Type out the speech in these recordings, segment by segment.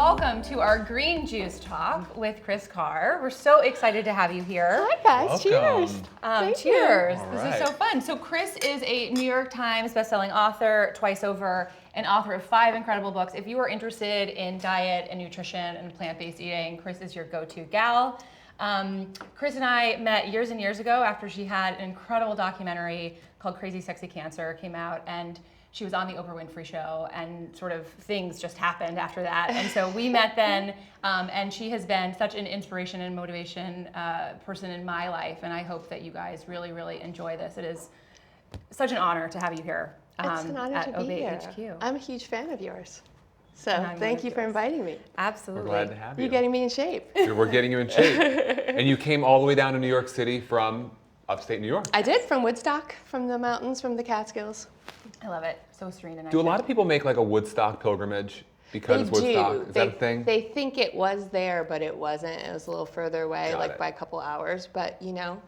welcome to our Green Juice Talk with Kris Carr. We're so excited to have you here. Hi guys, Welcome. cheers. Cheers. All This right. is so fun. So Kris is a New York Times bestselling author twice over, and author of 5 incredible books. If you are interested in diet and nutrition and plant-based eating, Kris is your go-to gal. Kris and I met years and years ago after she had an incredible documentary called Crazy Sexy Cancer came out, and she was on the Oprah Winfrey Show, and sort of things just happened after that. And so we met then, and she has been such an inspiration and motivation person in my life, and I hope that you guys really, really enjoy this. It is such an honor to have you here It's an honor at to be here. OBHQ. I'm a huge fan of yours. So And I'm thank one you of for yours. inviting me. Absolutely. We're glad to have you. You're getting me in shape. We're getting you in shape. And you came all the way down to New York City from upstate New York. I did, from Woodstock, from the mountains, from the Catskills. I love it. So serene and nice. Do a lot of people make like a Woodstock pilgrimage because Woodstock? Is that a thing? They think it was there, but it wasn't. It was a little further away, Got like it. by a couple hours. But you know,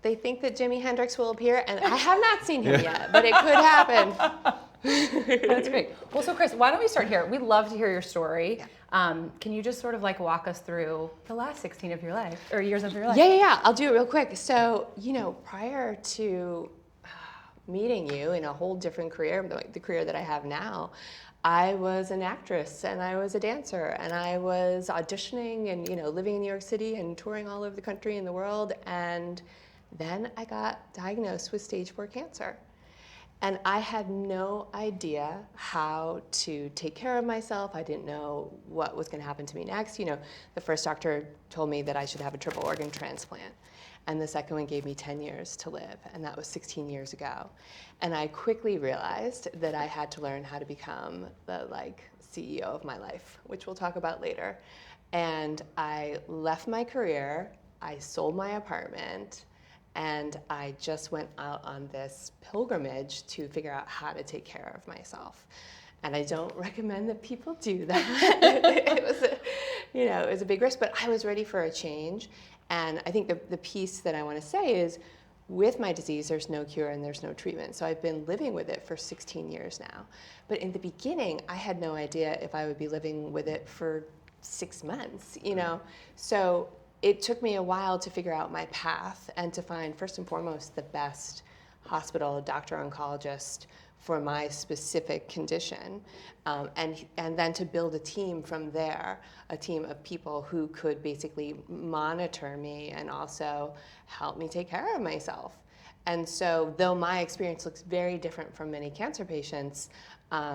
they think that Jimi Hendrix will appear, and I have not seen him yet, but it could happen. That's great. Well, so Kris, why don't we start here? We'd love to hear your story. Can you just sort of like walk us through the last 16 of your life, or years of your life? Yeah. I'll do it real quick. So, you know, prior to meeting you in a whole different career, the career that I have now, I was an actress and I was a dancer and I was auditioning and, you know, living in New York City and touring all over the country and the world. And then I got diagnosed with stage 4 cancer. And I had no idea how to take care of myself. I didn't know what was going to happen to me next. You know, the first doctor told me that I should have a triple organ transplant. And the second one gave me 10 years to live. And that was 16 years ago. And I quickly realized that I had to learn how to become the CEO of my life, which we'll talk about later. And I left my career, I sold my apartment, and I just went out on this pilgrimage to figure out how to take care of myself. And I don't recommend that people do that. It was a big risk, but I was ready for a change. And I think the piece that I want to say is, with my disease, there's no cure and there's no treatment. So I've been living with it for 16 years now. But in the beginning, I had no idea if I would be living with it for 6 months, you know? So it took me a while to figure out my path and to find, first and foremost, the best hospital, doctor, oncologist for my specific condition, and then to build a team from there, a team of people who could basically monitor me and also help me take care of myself. And so, though my experience looks very different from many cancer patients,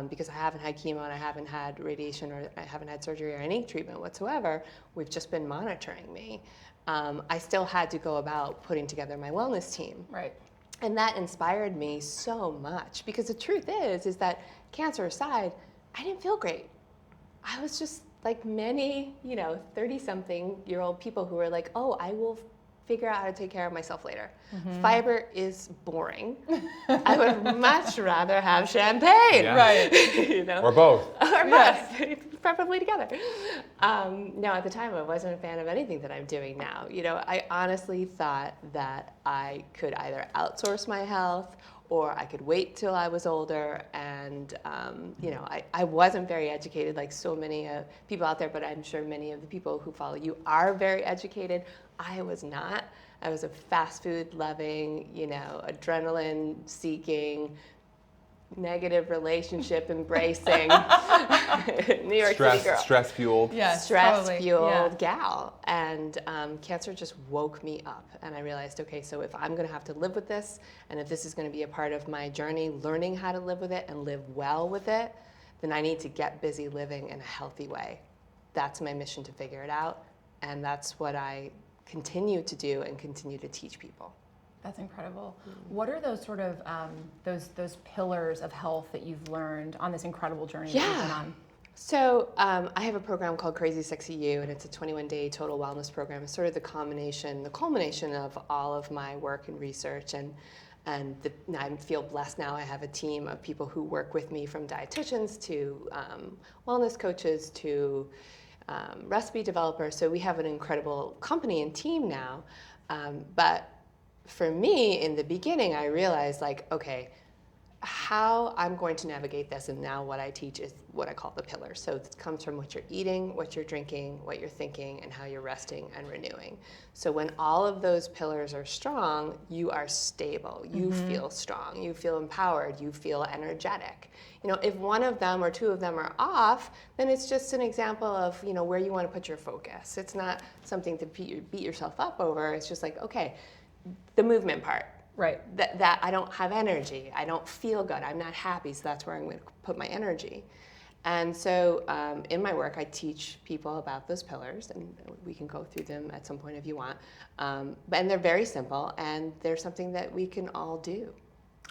because I haven't had chemo and I haven't had radiation or I haven't had surgery or any treatment whatsoever, we've just been monitoring me. I still had to go about putting together my wellness team. Right. And that inspired me so much, because the truth is that cancer aside, I didn't feel great. I was just like many, 30-something-year-old people who were like, oh, I will figure out how to take care of myself later. Mm-hmm. Fiber is boring. I would much rather have champagne. Yeah. Right. Or both. Or both, preferably together. No, at the time I wasn't a fan of anything that I'm doing now. I honestly thought that I could either outsource my health or I could wait till I was older. And, I wasn't very educated like so many people out there, but I'm sure many of the people who follow you are very educated. I was not. I was a fast food loving, adrenaline seeking, negative relationship embracing New York City girl. Stress fueled. Yeah, Stress totally. fueled gal. And cancer just woke me up. And I realized, okay, so if I'm going to have to live with this, and if this is going to be a part of my journey, learning how to live with it and live well with it, then I need to get busy living in a healthy way. That's my mission, to figure it out. And that's what I continue to do and continue to teach people. That's incredible. What are those sort of those pillars of health that you've learned on this incredible journey that you've been on? So I have a program called Crazy Sexy You, and it's a 21-day total wellness program. It's sort of the culmination of all of my work and research, and I feel blessed now. I have a team of people who work with me, from dietitians to wellness coaches to recipe developers. So we have an incredible company and team now. But for me, in the beginning, I realized, okay, how I'm going to navigate this, and now what I teach is what I call the pillars. So it comes from what you're eating, what you're drinking, what you're thinking, and how you're resting and renewing. So when all of those pillars are strong, you are stable. You feel strong. You feel empowered. You feel energetic. You know, if one of them or two of them are off, then it's just an example of, you know, where you want to put your focus. It's not something to beat yourself up over. It's just like, okay, the movement part. Right. That I don't have energy, I don't feel good, I'm not happy, so that's where I'm going to put my energy. And so in my work, I teach people about those pillars, and we can go through them at some point if you want. And they're very simple, and they're something that we can all do.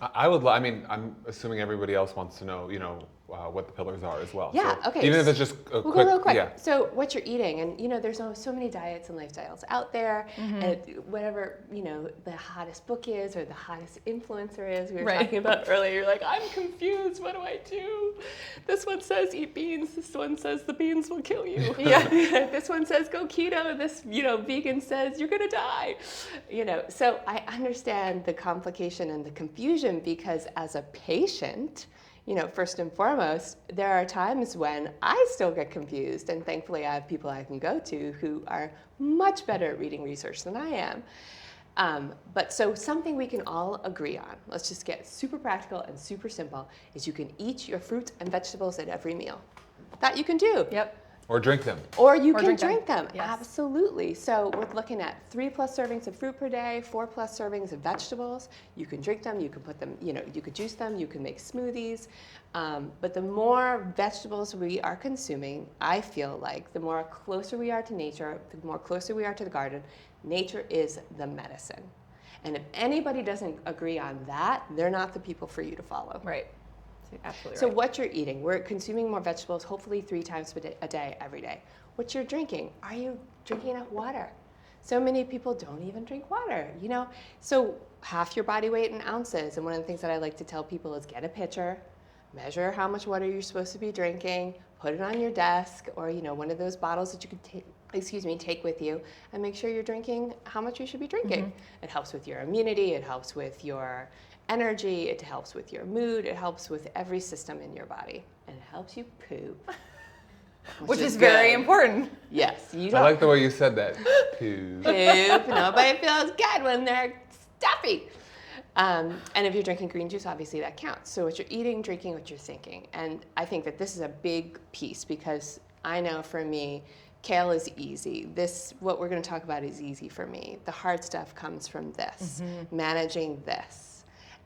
I mean, I'm assuming everybody else wants to know, you know, what the pillars are as well. Yeah, so okay. Even if it's just a We'll quick, go real quick. yeah. So what you're eating, and you know, there's so many diets and lifestyles out there, and whatever, you know, the hottest book is or the hottest influencer is, we were talking about earlier, you're like, I'm confused, what do I do? This one says eat beans, this one says the beans will kill you. Yeah. This one says go keto, this, you know, vegan says you're gonna die. You know, so I understand the complication and the confusion, because as a patient, you know, first and foremost, there are times when I still get confused, and thankfully I have people I can go to who are much better at reading research than I am. But so something we can all agree on, let's just get super practical and super simple, is you can eat your fruits and vegetables at every meal. That you can do. Yep. Or drink them. Or you can drink them. Yes. Absolutely. So we're looking at 3+ servings of fruit per day, 4+ servings of vegetables. You can drink them, you can put them, you know, you could juice them, you can make smoothies. But the more vegetables we are consuming, I feel like the more closer we are to nature, the more closer we are to the garden. Nature is the medicine. And if anybody doesn't agree on that, they're not the people for you to follow. Right. Absolutely So right. what you're eating, we're consuming more vegetables, hopefully 3 times a day, every day. What you're drinking, are you drinking enough water? So many people don't even drink water, you know? So half your body weight in ounces, and one of the things that I like to tell people is get a pitcher, measure how much water you're supposed to be drinking, put it on your desk, or, you know, one of those bottles that you can take with you, and make sure you're drinking how much you should be drinking. It helps with your immunity, it helps with your energy, it helps with your mood, it helps with every system in your body, and it helps you poop. Which is very important. Yes, you I don't like the way you said that. Poop. poop. Nobody feels good when they're stuffy. And if you're drinking green juice, obviously that counts. So what you're eating, drinking, what you're thinking. And I think that this is a big piece, because I know for me, kale is easy. What we're going to talk about is easy for me. The hard stuff comes from this, managing this.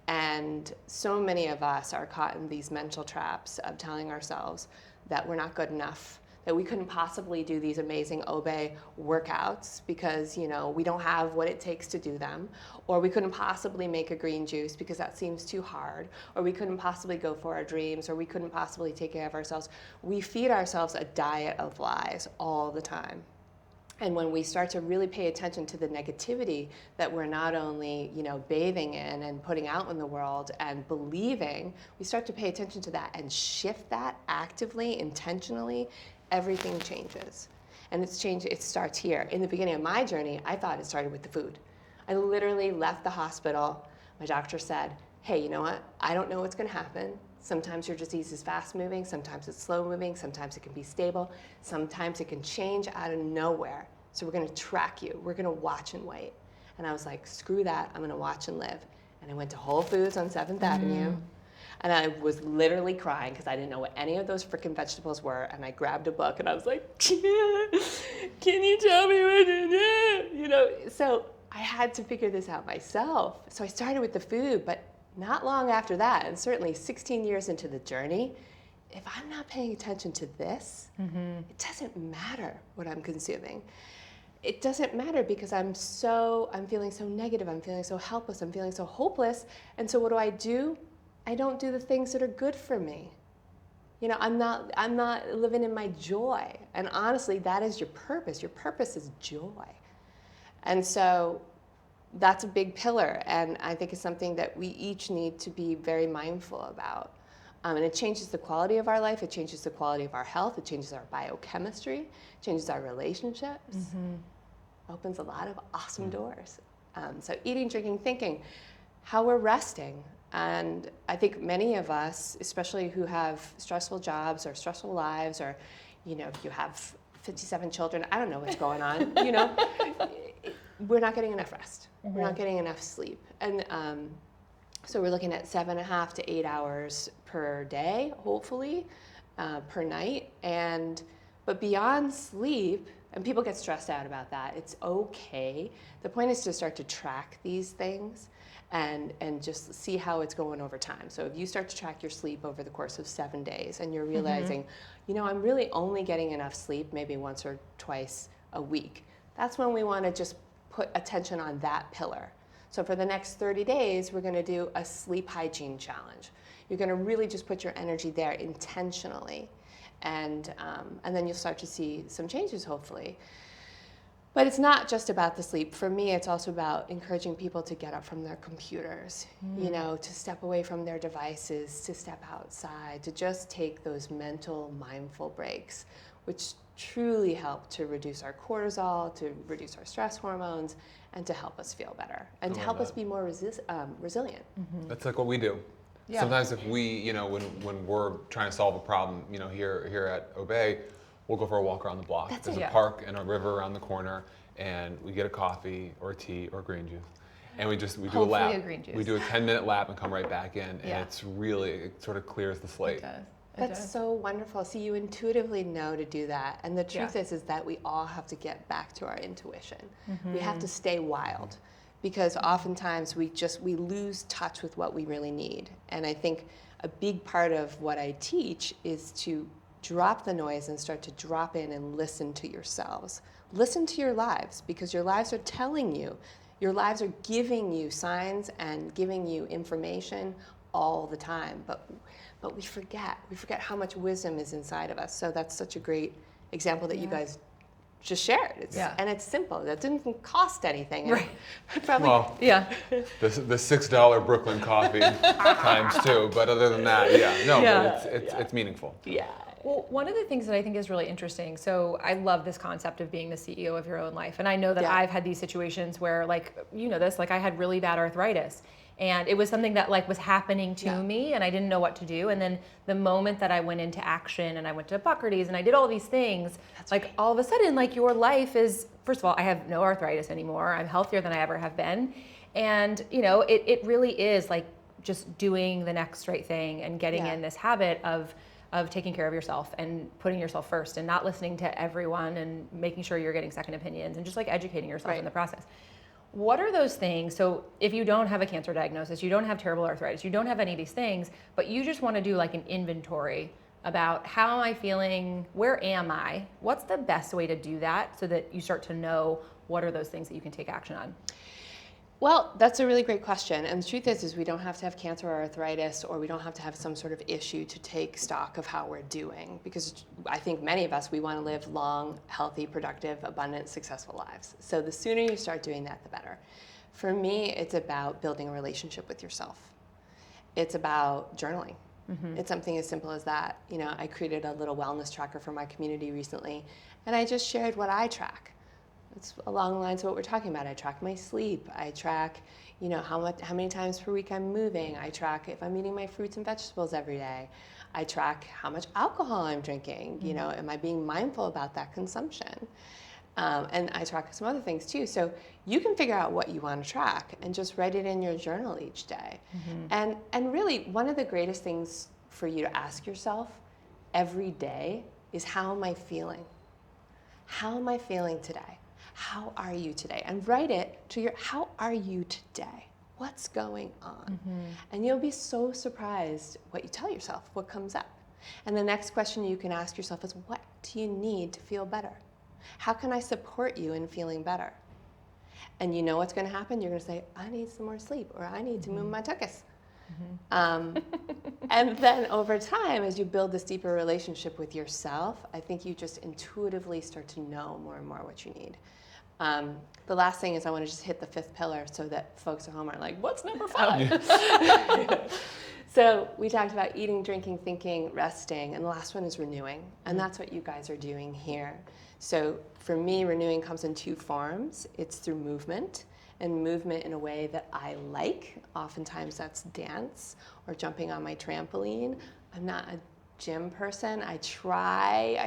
And so many of us are caught in these mental traps of telling ourselves that we're not good enough, that we couldn't possibly do these amazing obey workouts because, you know, we don't have what it takes to do them, or we couldn't possibly make a green juice because that seems too hard, or we couldn't possibly go for our dreams, or we couldn't possibly take care of ourselves. We feed ourselves a diet of lies all the time. And when we start to really pay attention to the negativity that we're not only, you know, bathing in and putting out in the world and believing, we start to pay attention to that and shift that actively, intentionally, everything changes. And it starts here. In the beginning of my journey, I thought it started with the food. I literally left the hospital. My doctor said, hey, you know what? I don't know what's going to happen. Sometimes your disease is fast moving, sometimes it's slow moving, sometimes it can be stable, sometimes it can change out of nowhere. So we're gonna track you, we're gonna watch and wait. And I was like, screw that, I'm gonna watch and live. And I went to Whole Foods on 7th Avenue, and I was literally crying because I didn't know what any of those freaking vegetables were, and I grabbed a book and I was like, can you tell me what to do? You know, so I had to figure this out myself. So I started with the food, but not long after that, and certainly 16 years into the journey, if I'm not paying attention to this, it doesn't matter what I'm consuming. It doesn't matter because I'm feeling so negative, I'm feeling so helpless, I'm feeling so hopeless, and so what do? I don't do the things that are good for me. You know, I'm not living in my joy, and honestly, that is your purpose. Your purpose is joy. And so that's a big pillar, and I think it's something that we each need to be very mindful about. And it changes the quality of our life, it changes the quality of our health, it changes our biochemistry, it changes our relationships, opens a lot of awesome doors. So eating, drinking, thinking, how we're resting. And I think many of us, especially who have stressful jobs or stressful lives, or, you know, if you have 57 children, I don't know what's going on, you know, we're not getting enough rest. We're not getting enough sleep. And so we're looking at 7.5 to 8 hours per day, hopefully, per night. But beyond sleep, and people get stressed out about that, it's okay. The point is to start to track these things and just see how it's going over time. So if you start to track your sleep over the course of 7 days and you're realizing, you know, I'm really only getting enough sleep maybe once or twice a week, that's when we want to just put attention on that pillar. So for the next 30 days, we're going to do a sleep hygiene challenge. You're going to really just put your energy there intentionally, and then you'll start to see some changes, hopefully. But it's not just about the sleep. For me, it's also about encouraging people to get up from their computers, you know, to step away from their devices, to step outside, to just take those mental, mindful breaks, which truly help to reduce our cortisol, to reduce our stress hormones, and to help us feel better, and to help us be more resilient. That's like what we do. Yeah. Sometimes if we, you know, when we're trying to solve a problem, you know, here at Obey, we'll go for a walk around the block. There's a park and a river around the corner, and we get a coffee or a tea or green juice, and we do Hopefully a lap. a green juice. We do a 10-minute lap and come right back in, and it's really, it sort of clears the slate. It does. That's so wonderful. See, you intuitively know to do that. And the truth is that we all have to get back to our intuition. We have to stay wild, because oftentimes we lose touch with what we really need. And I think a big part of what I teach is to drop the noise and start to drop in and listen to yourselves. Listen to your lives, because your lives are telling you, your lives are giving you signs and giving you information all the time. But we forget how much wisdom is inside of us. So that's such a great example that you guys just shared. And it's simple. That didn't cost anything. Right. Probably. Well, the $6 Brooklyn coffee times 2. But other than that, but it's meaningful. Yeah. Well, one of the things that I think is really interesting, so I love this concept of being the CEO of your own life. And I know that I've had these situations where, like, you know this, like I had really bad arthritis. And it was something that like was happening to me, and I didn't know what to do. And then the moment that I went into action and I went to Buckarty's and I did all these things, all of a sudden, like, your life is, first of all, I have no arthritis anymore. I'm healthier than I ever have been. And, you know, it really is like just doing the next right thing and getting in this habit of taking care of yourself and putting yourself first and not listening to everyone and making sure you're getting second opinions and just like educating yourself in the process. What are those things? So if you don't have a cancer diagnosis, you don't have terrible arthritis, you don't have any of these things, but you just want to do like an inventory about how am I feeling, where am I, what's the best way to do that so that you start to know what are those things that you can take action on? Well, that's a really great question. And the truth is we don't have to have cancer or arthritis, or we don't have to have some sort of issue to take stock of how we're doing. Because I think many of us, we want to live long, healthy, productive, abundant, successful lives. So the sooner you start doing that, the better. For me, it's about building a relationship with yourself. It's about journaling. It's something as simple as that. You know, I created a little wellness tracker for my community recently, and I just shared what I track. It's along the lines of what we're talking about. I track my sleep. I track, you know, how many times per week I'm moving. I track if I'm eating my fruits and vegetables every day. I track how much alcohol I'm drinking. You know, am I being mindful about that consumption? And I track some other things too. So you can figure out what you want to track and just write it in your journal each day. And really, one of the greatest things for you to ask yourself every day is, how am I feeling? How am I feeling today? How are you today? And write it to how are you today? What's going on? And you'll be so surprised what you tell yourself, what comes up. And the next question you can ask yourself is, what do you need to feel better? How can I support you in feeling better? And you know what's going to happen? You're going to say, I need some more sleep, or I need to move my tuchus. And then over time, as you build this deeper relationship with yourself, I think you just intuitively start to know more and more what you need. The last thing is, I want to just hit the 5th pillar so that folks at home aren't like, what's number 5? So we talked about eating, drinking, thinking, resting, and the last one is renewing. And that's what you guys are doing here. So for me, renewing comes in 2 forms. It's through movement, and movement in a way that I like. Oftentimes that's dance or jumping on my trampoline. I'm not a gym person. I try,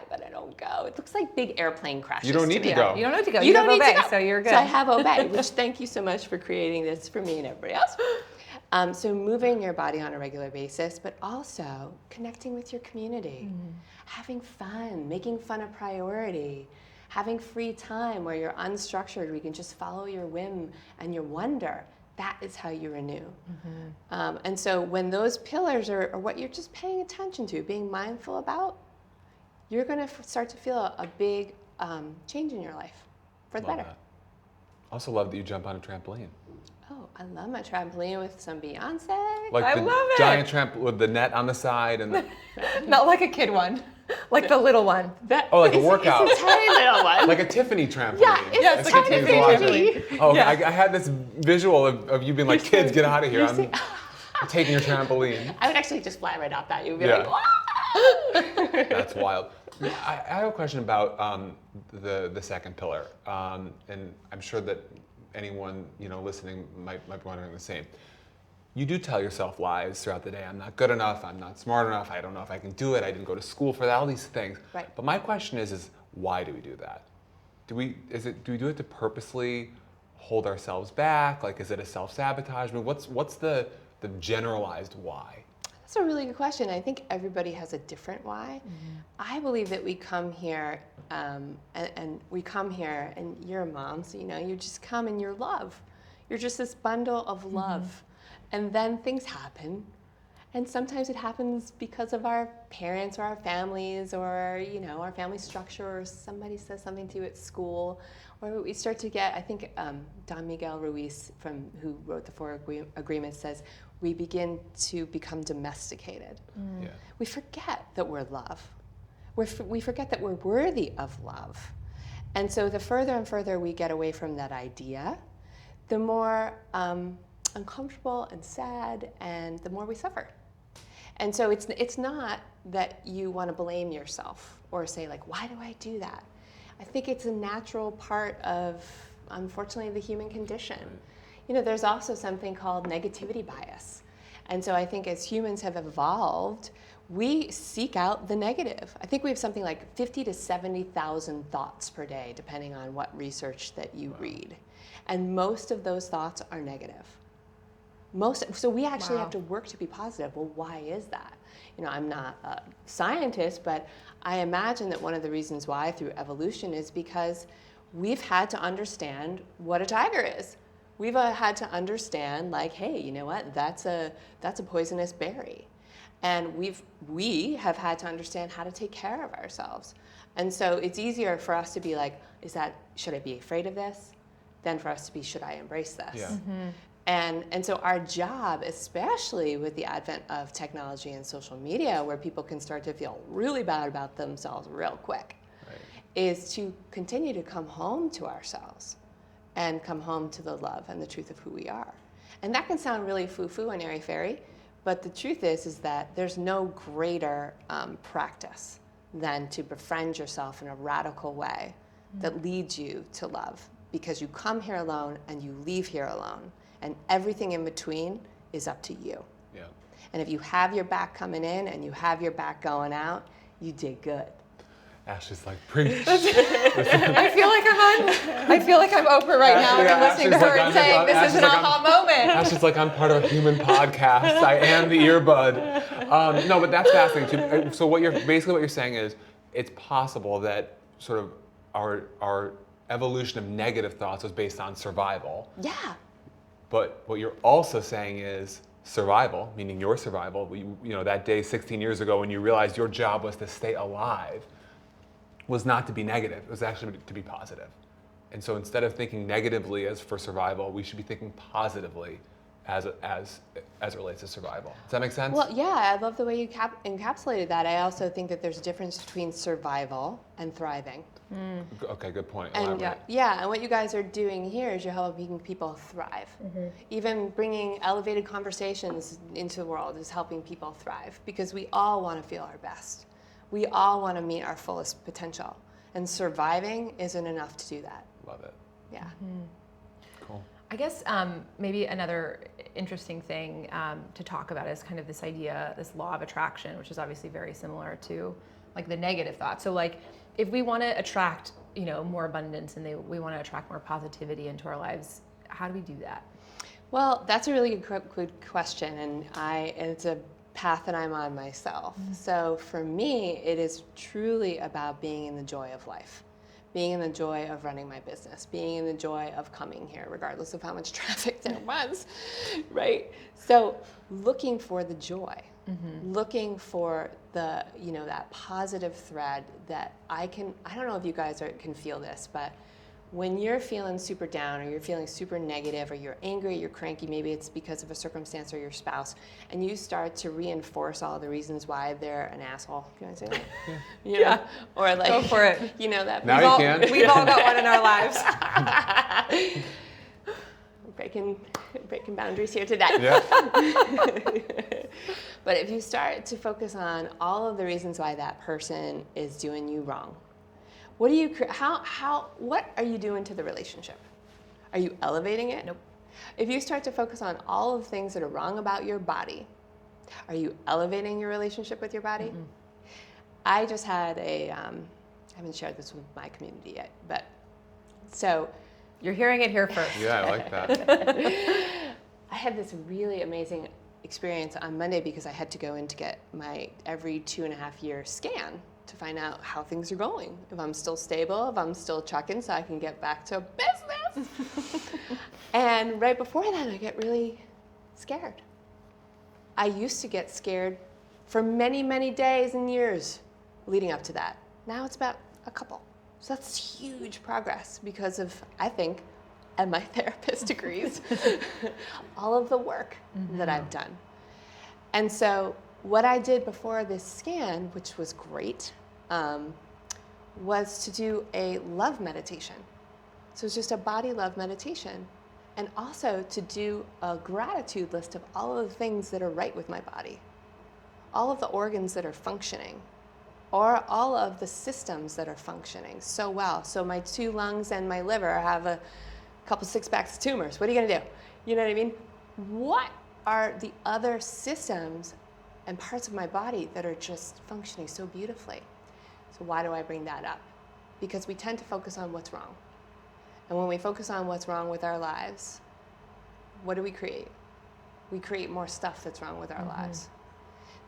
but I don't go. It looks like big airplane crashes. You don't need to go. You don't need to go. You have don't need to Obey, go. so you're good. So I have Obey, which thank you so much for creating this for me and everybody else. So moving your body on a regular basis, but also connecting with your community, having fun, making fun a priority, having free time where you're unstructured, where you can just follow your whim and your wonder. That is how you renew. And so when those pillars are what you're just paying attention to, being mindful about, you're going to start to feel a big change in your life for the better. That. Also love that you jump on a trampoline. Oh, I love my trampoline with some Beyonce. Like I the love it. giant tramp with the net on the side and Not like a kid one, like the little one. like a workout. It's a tiny little one. like a Tiffany trampoline. Yeah, it's like a Tiffany's Tiffany watching. trampoline. Oh, Yeah. I had this visual of you being like, kids, get out of here. I'm taking your trampoline. I would actually just fly right off that. You'd be Yeah. like, "Wah!" That's wild. I have a question about the second pillar, and I'm sure that anyone listening might be wondering the same. You do tell yourself lies throughout the day. I'm not good enough. I'm not smart enough. I don't know if I can do it. I didn't go to school for that. All these things. Right. But my question is why do we do that? Do we do it to purposely hold ourselves back? Like, is it a self-sabotage? I mean, what's the generalized why? That's a really good question. I think everybody has a different why. I believe that we come here, and we come here, and you're a mom, so you just come and you're love. You're just this bundle of love. And then things happen. And sometimes it happens because of our parents or our families or, our family structure, or somebody says something to you at school. Or we start to get, I think Don Miguel Ruiz, who wrote the Four Agreements, says, we begin to become domesticated. Yeah. We forget that we're love. We forget that we're worthy of love. And so the further and further we get away from that idea, the more uncomfortable and sad, and the more we suffer. And so it's not that you want to blame yourself or say, like, why do I do that? I think it's a natural part of, unfortunately, the human condition. There's also something called negativity bias. And so I think as humans have evolved, we seek out the negative. I think we have something like 50 to 70,000 thoughts per day, depending on what research that you read. And most of those thoughts are negative. So we actually have to work to be positive. Well, why is that? I'm not a scientist, but I imagine that one of the reasons why through evolution is because we've had to understand what a tiger is. We've had to understand, like, hey, you know what? That's a poisonous berry. And we have had to understand how to take care of ourselves. And so it's easier for us to be like, should I be afraid of this? Than for us to be, should I embrace this? Yeah. And so our job, especially with the advent of technology and social media, where people can start to feel really bad about themselves real quick, is to continue to come home to ourselves and come home to the love and the truth of who we are. And that can sound really foo-foo and airy-fairy, but the truth is that there's no greater practice than to befriend yourself in a radical way that leads you to love, because you come here alone and you leave here alone. And everything in between is up to you. Yeah. And if you have your back coming in and you have your back going out, you did good. Ashley's like, preach. I feel like I'm Oprah right now, and I'm listening to her and saying, this is an aha moment. Ashley's like, I'm part of a human podcast. I am the earbud. No, but that's fascinating too. So what you're saying is, it's possible that sort of our evolution of negative thoughts was based on survival. Yeah. But what you're also saying is survival, meaning your survival. That day 16 years ago when you realized your job was to stay alive, was not to be negative. It was actually to be positive. And so instead of thinking negatively as for survival, we should be thinking positively as it relates to survival. Does that make sense? Well, yeah, I love the way you encapsulated that. I also think that there's a difference between survival and thriving. Okay, good point. And Elaborate. and what you guys are doing here is you're helping people thrive. Even bringing elevated conversations into the world is helping people thrive, because we all want to feel our best. We all want to meet our fullest potential. And surviving isn't enough to do that. Love it. Yeah. I guess maybe another interesting thing to talk about is kind of this idea, this law of attraction, which is obviously very similar to like the negative thought. So like if we want to attract, more abundance and we want to attract more positivity into our lives, how do we do that? Well, that's a really good question, and it's a path that I'm on myself. So for me, it is truly about being in the joy of life, being in the joy of running my business, being in the joy of coming here, regardless of how much traffic there was, right? So looking for the joy, looking for the, that positive thread that I don't know if you guys can feel this, but when you're feeling super down or you're feeling super negative or you're angry, you're cranky, maybe it's because of a circumstance or your spouse, and you start to reinforce all the reasons why they're an asshole. Can I say that? Yeah. Or like, go for it. That Now you can. We've all got one in our lives. breaking boundaries here today. Yeah. But if you start to focus on all of the reasons why that person is doing you wrong, what are you doing to the relationship? Are you elevating it? Nope. If you start to focus on all of the things that are wrong about your body, are you elevating your relationship with your body? Mm-mm. I just had I haven't shared this with my community yet, but so. You're hearing it here first. Yeah, I like that. I had this really amazing experience on Monday because I had to go in to get my every 2.5 year scan to find out how things are going, if I'm still stable, if I'm still trucking so I can get back to business. And right before that, I get really scared. I used to get scared for many, many days and years leading up to that. Now it's about a couple. So that's huge progress because of, I think, and my therapist agrees, all of the work that I've done. And so what I did before this scan, which was great, was to do a love meditation. So it's just a body love meditation. And also to do a gratitude list of all of the things that are right with my body, all of the organs that are functioning, or all of the systems that are functioning so well. So my 2 lungs and my liver have a couple 6-packs of tumors. What are you gonna do? You know what I mean? What are the other systems and parts of my body that are just functioning so beautifully? So why do I bring that up? Because we tend to focus on what's wrong. And when we focus on what's wrong with our lives, what do we create? We create more stuff that's wrong with our lives.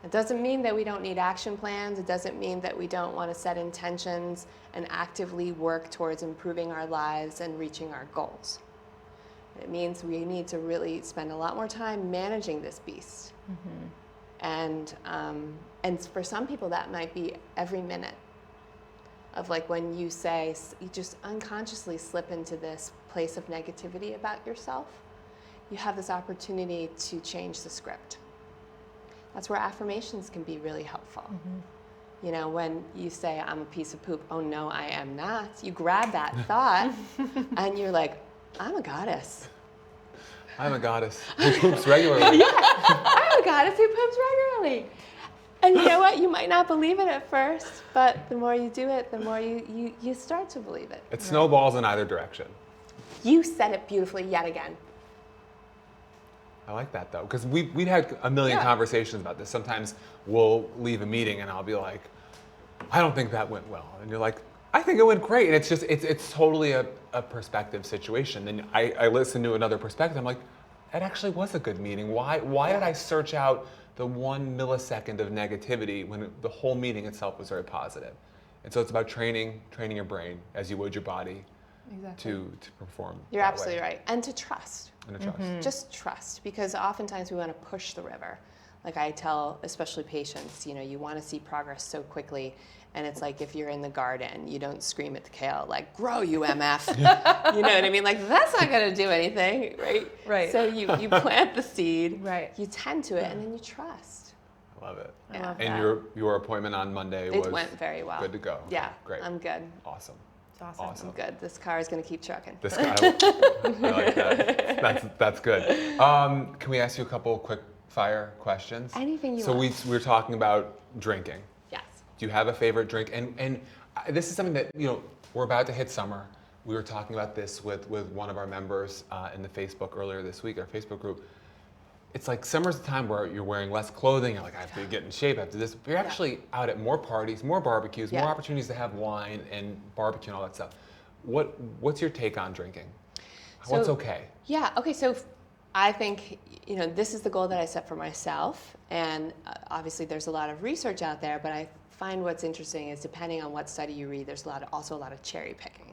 It doesn't mean that we don't need action plans. It doesn't mean that we don't want to set intentions and actively work towards improving our lives and reaching our goals. It means we need to really spend a lot more time managing this beast. And for some people that might be every minute of like when you say, you just unconsciously slip into this place of negativity about yourself, you have this opportunity to change the script. That's where affirmations can be really helpful. When you say, I'm a piece of poop, oh no, I am not. You grab that thought and you're like, I'm a goddess. I'm a goddess who poops regularly. Yeah, I'm a goddess who poops regularly. And you know what? You might not believe it at first, but the more you do it, the more you start to believe it. It snowballs in either direction. You said it beautifully yet again. I like that though, because we've had a million conversations about this. Sometimes we'll leave a meeting and I'll be like, I don't think that went well. And you're like, I think it went great. And it's totally a perspective situation. Then I listen to another perspective. I'm like, that actually was a good meeting. Why did I search out the 1 millisecond of negativity when the whole meeting itself was very positive? And so it's about training your brain as you would your body to perform. You're absolutely right. And to trust. And to trust. Just trust, because oftentimes we want to push the river. Like I tell, especially patients, you want to see progress so quickly. And it's like if you're in the garden, you don't scream at the kale, like, grow, you MF. You know what I mean? Like, that's not going to do anything, right? Right. So you plant the seed, right. You tend to it, and then you trust. I love it. I love and your appointment on Monday it went very well. Good to go. Yeah, great. I'm good. Awesome. It's awesome. I'm good. This car is going to keep trucking. This guy, I like that. That's good. Can we ask you a couple quick fire questions? Anything you want. want. So we were talking about drinking. Yes. Do you have a favorite drink? And this is something that, we're about to hit summer. we were talking about this with one of our members in the Facebook earlier this week, our Facebook group. It's like summer's the time where you're wearing less clothing. You're like, I have to get in shape after this. But you're actually out at more parties, more barbecues, more opportunities to have wine and barbecue and all that stuff. What's your take on drinking? What's okay? Yeah. Okay. So I think, this is the goal that I set for myself. And obviously there's a lot of research out there, but I find what's interesting is depending on what study you read, there's also a lot of cherry picking.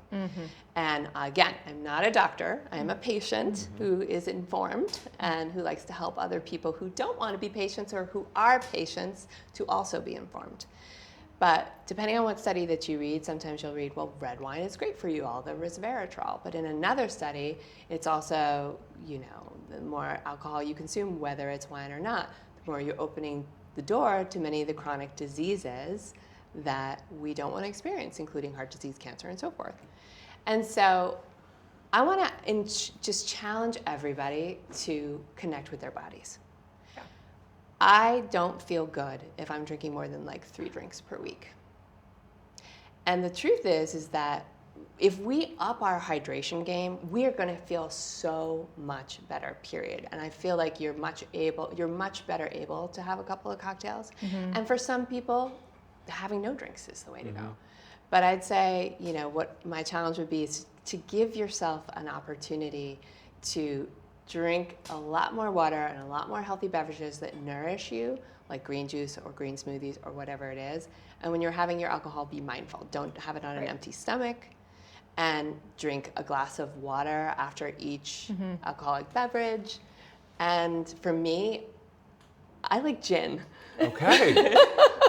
And again, I'm not a doctor. I am a patient who is informed and who likes to help other people who don't want to be patients or who are patients to also be informed. But depending on what study that you read, sometimes you'll read, well, red wine is great for you, all the resveratrol. But in another study, it's also, the more alcohol you consume, whether it's wine or not, the more you're opening the door to many of the chronic diseases that we don't want to experience, including heart disease, cancer, and so forth. And so I want to just challenge everybody to connect with their bodies. Yeah. I don't feel good if I'm drinking more than like 3 drinks per week. And the truth is that if we up our hydration game, we are going to feel so much better, period. And I feel like you're much better able to have a couple of cocktails. And for some people, having no drinks is the way to go. But I'd say, what my challenge would be is to give yourself an opportunity to drink a lot more water and a lot more healthy beverages that nourish you, like green juice or green smoothies or whatever it is. And when you're having your alcohol, be mindful. Don't have it on an empty stomach. And drink a glass of water after each alcoholic beverage. And for me, I like gin. Okay. I'm a gin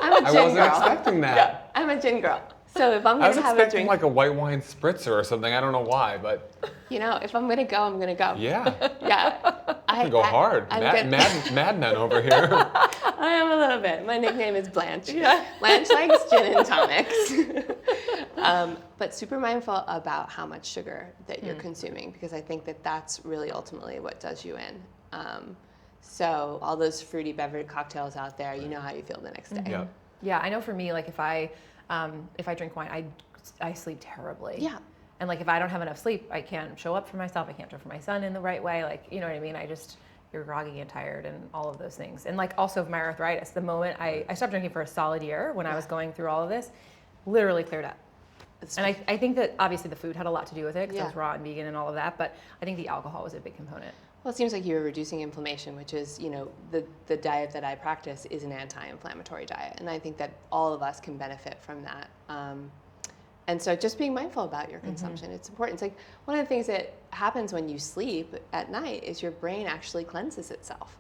I wasn't girl. expecting that. Yeah, I'm a gin girl. So if I'm going to have a I was expecting drink, like a white wine spritzer or something. I don't know why, but if I'm going to go, I'm going to go. yeah. Yeah. I go hard. Madman over here. I am a little bit. My nickname is Blanche. Yeah. Blanche likes gin and tonics. But super mindful about how much sugar that you're consuming, because I think that that's really ultimately what does you in. So all those fruity beverage cocktails out there, you know how you feel the next day. Yeah. Yeah, I know for me, like if I drink wine, I sleep terribly. Yeah. And like if I don't have enough sleep, I can't show up for myself. I can't show up for my son in the right way. Like, you know what I mean? You're groggy and tired and all of those things. And like also my arthritis, the moment I stopped drinking for a solid year when I was going through all of this, literally cleared up. And I think that obviously the food had a lot to do with it because I was raw and vegan and all of that, but I think the alcohol was a big component. Well, it seems like you were reducing inflammation, which is, the diet that I practice is an anti-inflammatory diet. And I think that all of us can benefit from that. And so just being mindful about your consumption, it's important. It's like one of the things that happens when you sleep at night is your brain actually cleanses itself.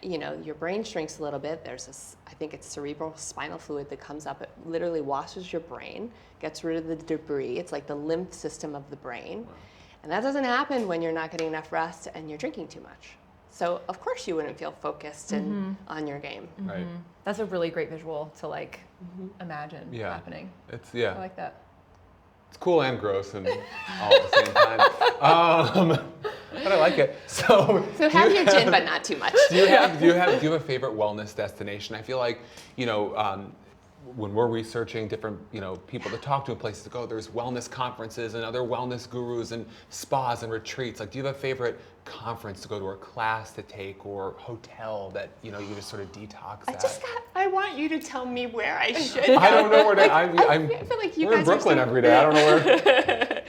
Your brain shrinks a little bit. There's this, I think it's cerebral spinal fluid that comes up. It literally washes your brain, gets rid of the debris. It's like the lymph system of the brain. Wow. And that doesn't happen when you're not getting enough rest and you're drinking too much. So of course you wouldn't feel focused and on your game. Right. That's a really great visual to like imagine happening. I like that. It's cool and gross and all at the same time. But I like it. So have your gin, but not too much. Do you have a favorite wellness destination? I feel like, when we're researching different, people to talk to and places to go, there's wellness conferences and other wellness gurus and spas and retreats. Like, do you have a favorite conference to go to or class to take or hotel that, you just sort of detox at? I want you to tell me where I should. I don't know where to, I feel like you we're guys in Brooklyn are so... every day. I don't know where.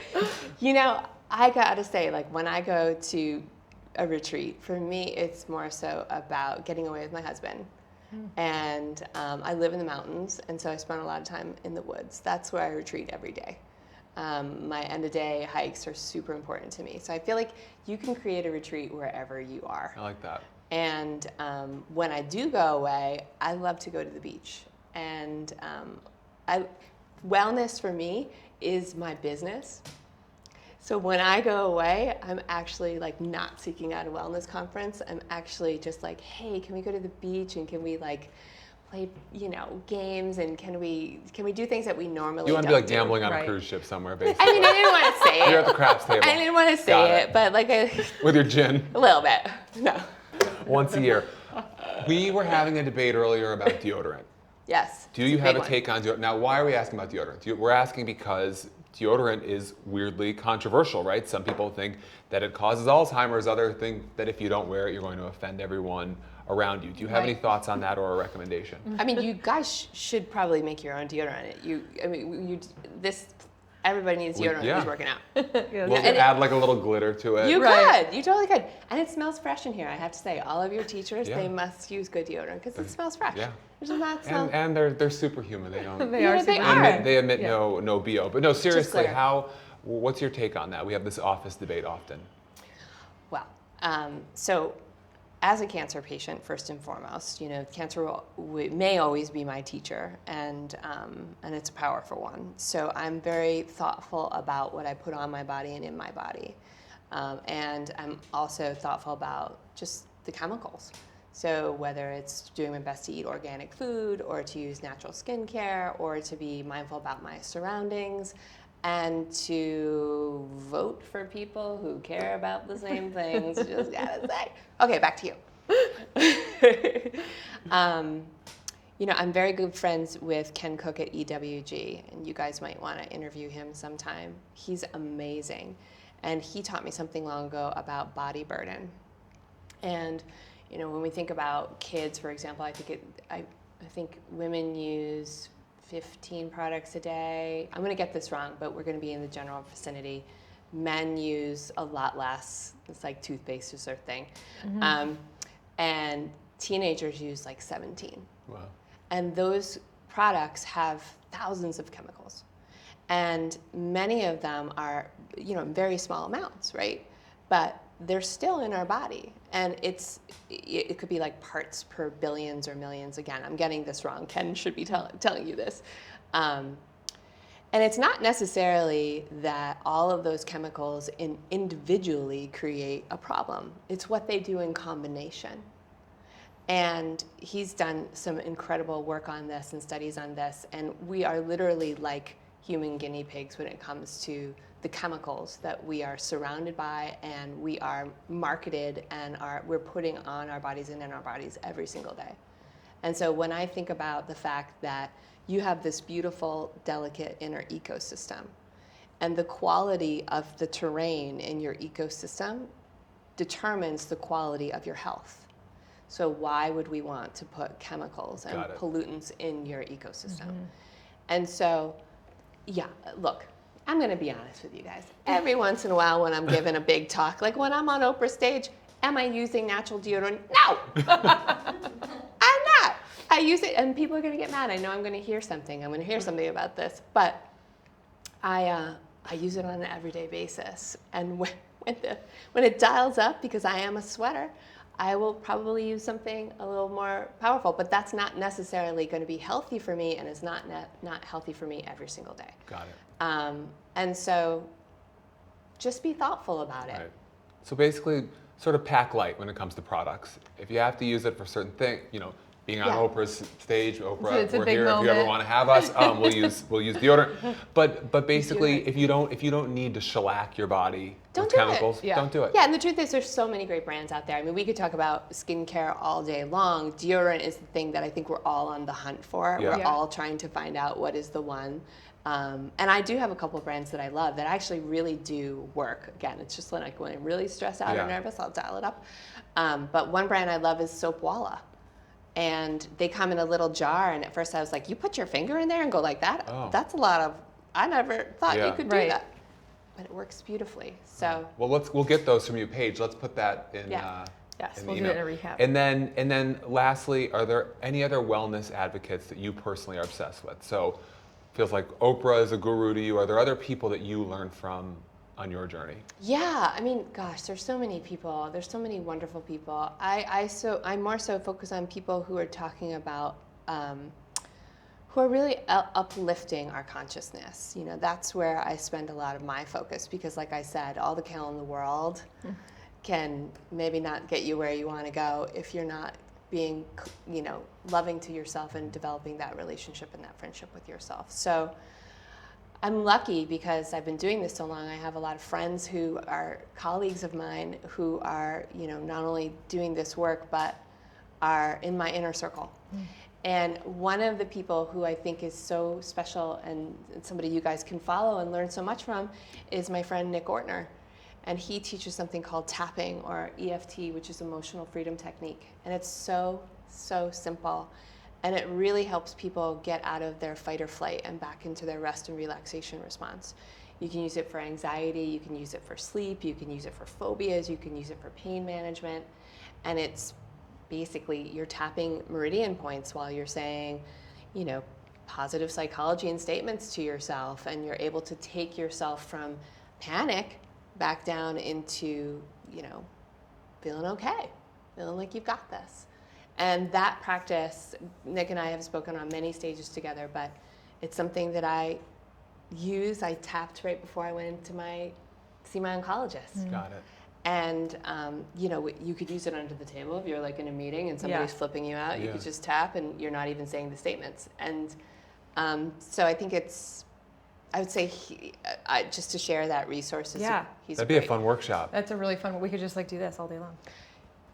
I gotta say, like when I go to a retreat, for me, it's more so about getting away with my husband. And I live in the mountains, and so I spend a lot of time in the woods. That's where I retreat every day. My end-of-day hikes are super important to me. So I feel like you can create a retreat wherever you are. I like that. And when I do go away, I love to go to the beach. And wellness for me is my business. So when I go away, I'm actually like not seeking out a wellness conference. I'm actually just like, hey, can we go to the beach and can we like play, games and can we do things that we normally don't do? You want to be like gambling on a cruise ship somewhere, basically. I mean, I didn't want to say it. You're at the craps table. I didn't want to say it, but like with your gin. A little bit. No. Once a year. We were having a debate earlier about deodorant. Yes. Do you have a take on deodorant? Now, why are we asking about deodorant? We're asking because deodorant is weirdly controversial, right? Some people think that it causes Alzheimer's, others think that if you don't wear it, you're going to offend everyone around you. Do you have any thoughts on that or a recommendation? I mean, you guys should probably make your own deodorant. Everybody needs deodorant who's working out. We'll add like a little glitter to it. You could. You totally could. And it smells fresh in here, I have to say. All of your teachers, they must use good deodorant because it smells fresh. Yeah. It does not smell. And they're superhuman. They don't. They are. They emit no BO. But no, seriously, what's your take on that? We have this office debate often. Well, so as a cancer patient, first and foremost, cancer may always be my teacher, and it's a powerful one. So I'm very thoughtful about what I put on my body and in my body, and I'm also thoughtful about just the chemicals. So whether it's doing my best to eat organic food, or to use natural skincare, or to be mindful about my surroundings, and to vote for people who care about the same things, just gotta say. Okay, back to you. I'm very good friends with Ken Cook at EWG, and you guys might want to interview him sometime. He's amazing, and he taught me something long ago about body burden. And when we think about kids, for example, I think women use 15 products a day. I'm going to get this wrong, but we're going to be in the general vicinity. Men use a lot less. It's like toothpaste is their thing. Mm-hmm. And teenagers use like 17. Wow. And those products have thousands of chemicals. And many of them are, very small amounts, right? But they're still in our body. And it could be like parts per billions or millions. Again, I'm getting this wrong. Ken should be telling you this. And it's not necessarily that all of those chemicals individually create a problem. It's what they do in combination. And he's done some incredible work on this and studies on this. And we are literally like human guinea pigs when it comes to the chemicals that we are surrounded by and we are marketed and we're putting on our bodies and in our bodies every single day. And so when I think about the fact that you have this beautiful, delicate inner ecosystem, and the quality of the terrain in your ecosystem determines the quality of your health. So why would we want to put chemicals and pollutants in your ecosystem? Mm-hmm. And so, look, I'm going to be honest with you guys. Every once in a while when I'm giving a big talk, like when I'm on Oprah stage, am I using natural deodorant? No! I'm not. I use it, and people are going to get mad. I know I'm going to hear something. I'm going to hear something about this. But I use it on an everyday basis. And when it dials up, because I am a sweater, I will probably use something a little more powerful, but that's not necessarily going to be healthy for me, and it's not healthy for me every single day. Got it. And so just be thoughtful about it. Right. So basically, sort of pack light when it comes to products. If you have to use it for certain things, being on Oprah's stage, Oprah, we're here. Moment. If you ever want to have us, we'll use deodorant. But basically, if you don't need to shellac your body with chemicals, don't do it. Yeah, and the truth is, there's so many great brands out there. I mean, we could talk about skincare all day long. Deodorant is the thing that I think we're all on the hunt for. Yeah. We're all trying to find out what is the one. And I do have a couple of brands that I love that actually really do work. Again, it's just like when I'm really stressed out or nervous, I'll dial it up. But one brand I love is Soapwalla. And they come in a little jar, and at first I was like, you put your finger in there and go like that? Oh. That's a lot of, I never thought you could do that. But it works beautifully, so. Well, we'll get those from you, Paige. Let's put that in. Yes, we'll do it in a recap. And then lastly, are there any other wellness advocates that you personally are obsessed with? So feels like Oprah is a guru to you. Are there other people that you learn from on your journey? Yeah, I mean, gosh, there's so many people. There's so many wonderful people. I more so focus on people who are talking about, who are really uplifting our consciousness. That's where I spend a lot of my focus because, like I said, all the kale in the world can maybe not get you where you want to go if you're not being, loving to yourself and developing that relationship and that friendship with yourself. So I'm lucky because I've been doing this so long. I have a lot of friends who are colleagues of mine who are, not only doing this work, but are in my inner circle. And one of the people who I think is so special and somebody you guys can follow and learn so much from is my friend Nick Ortner. And he teaches something called tapping, or EFT, which is emotional freedom technique. And it's so, so simple. And it really helps people get out of their fight or flight and back into their rest and relaxation response. You can use it for anxiety, you can use it for sleep, you can use it for phobias, you can use it for pain management. And it's basically, you're tapping meridian points while you're saying, you know, positive psychology and statements to yourself, and you're able to take yourself from panic back down into, you know, feeling okay, feeling like you've got this. And that practice, Nick and I have spoken on many stages together, but it's something that I use. I tapped right before I went into see my oncologist. Got it. And, you know, you could use it under the table if you're like in a meeting and somebody's flipping you out. You could just tap and you're not even saying the statements. And so I think I would say just to share that resource. That'd be a fun workshop. That's a really fun one. We could just like do this all day long.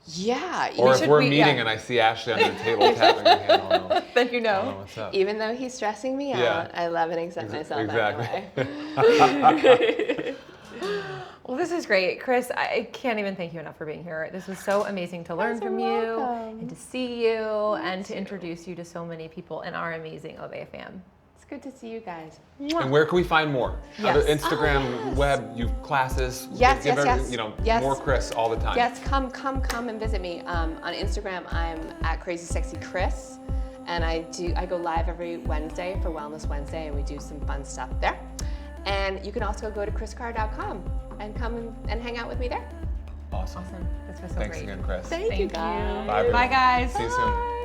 Yeah. Or if we're meeting and I see Ashley under the table tapping her hand, I'll know. Then you know. What's up. Even though he's stressing me out, I love and accept myself exactly. anyway. Well, this is great. Kris, I can't even thank you enough for being here. This was so amazing to learn from you and to see you and to introduce you to so many people in our amazing Obey fam. It's good to see you guys. And where can we find more? Yes. Other Instagram, web, you have classes. Yes. You know, more Kris all the time. Yes, come and visit me. On Instagram, I'm at Crazy Sexy Kris, and I go live every Wednesday for Wellness Wednesday, and we do some fun stuff there. And you can also go to kriscarr.com and come and hang out with me there. Awesome. This was so Thanks great. again, Kris. Thank you, guys. Bye, everyone. Bye, guys. See you soon.